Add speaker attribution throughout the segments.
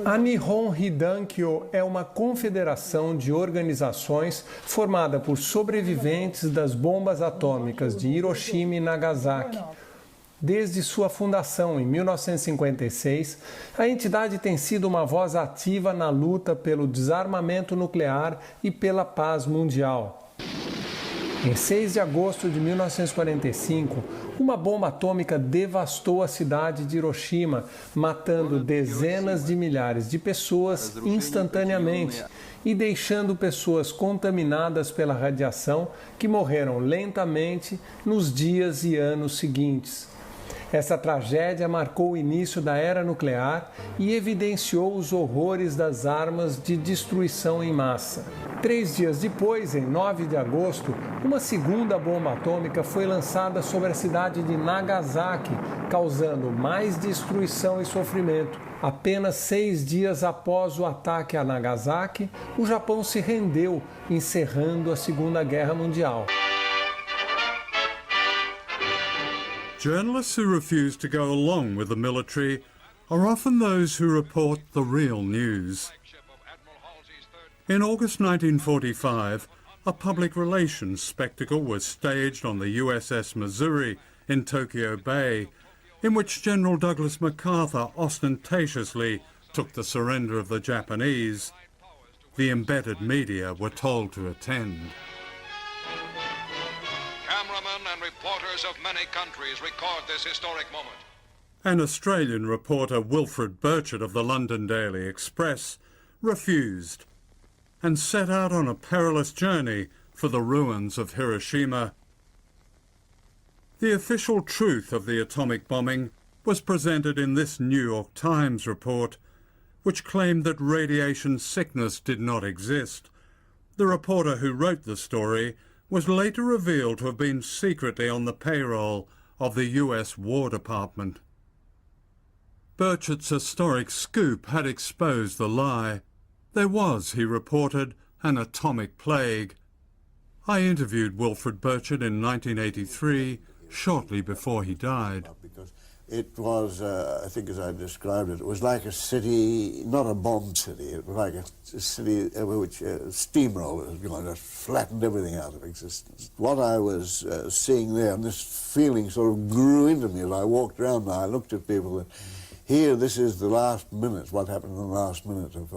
Speaker 1: A Nihon Hidankyo é uma confederação de organizações formada por sobreviventes das bombas atômicas de Hiroshima e Nagasaki. Desde sua fundação, em 1956, a entidade tem sido uma voz ativa na luta pelo desarmamento nuclear e pela paz mundial. Em 6 de agosto de 1945, uma bomba atômica devastou a cidade de Hiroshima, matando dezenas de milhares de pessoas instantaneamente e deixando pessoas contaminadas pela radiação que morreram lentamente nos dias e anos seguintes. Essa tragédia marcou o início da era nuclear e evidenciou os horrores das armas de destruição em massa. 3 dias depois, em 9 de agosto, uma segunda bomba atômica foi lançada sobre a cidade de Nagasaki, causando mais destruição e sofrimento. Apenas 6 dias após o ataque a Nagasaki, o Japão se rendeu, encerrando a Segunda Guerra Mundial.
Speaker 2: Journalists who refuse to go along with the military are often those who report the real news. In August 1945, a public relations spectacle was staged on the USS Missouri in Tokyo Bay, in which General Douglas MacArthur ostentatiously took the surrender of the Japanese. The embedded media were told to attend.
Speaker 3: Cameramen and reporters of many countries record this historic moment.
Speaker 2: An Australian reporter, Wilfred Burchett of the London Daily Express, refused and set out on a perilous journey for the ruins of Hiroshima. The official truth of the atomic bombing was presented in this New York Times report, which claimed that radiation sickness did not exist. The reporter who wrote the story was later revealed to have been secretly on the payroll of the US War Department. Burchett's historic scoop had exposed the lie. There was, he reported, an atomic plague. I interviewed Wilfred Burchett in 1983, shortly before he died.
Speaker 4: It was, I think as I described it, it was like a city, not a bomb city, it was like a city over which a steamroller has gone, just flattened everything out of existence. What I was seeing there, and this feeling sort of grew into me as I walked around and I looked at people, that here, this is the last minute, what happened in the last minute of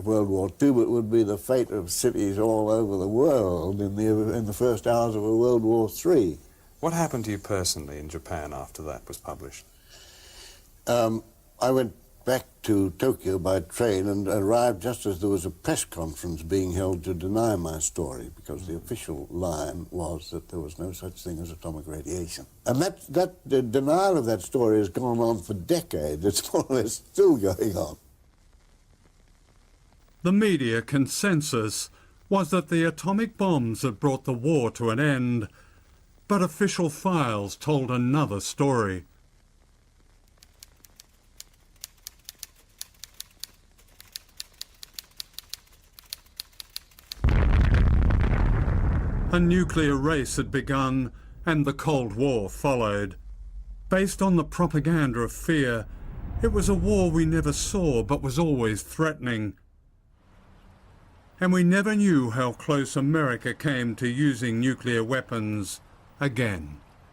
Speaker 4: World War II, but it would be the fate of cities all over the world in the first hours of a World War III.
Speaker 5: What happened to you personally in Japan after that was published?
Speaker 4: I went back to Tokyo by train and arrived just as there was a press conference being held to deny my story, because the official line was that there was no such thing as atomic radiation. And the denial of that story has gone on for decades. It's more or less still going on.
Speaker 2: The media consensus was that the atomic bombs had brought the war to an end, but official files told another story. A nuclear race had begun and the Cold War followed. Based on the propaganda of fear, it was a war we never saw but was always threatening. And we never knew how close America came to using nuclear weapons again.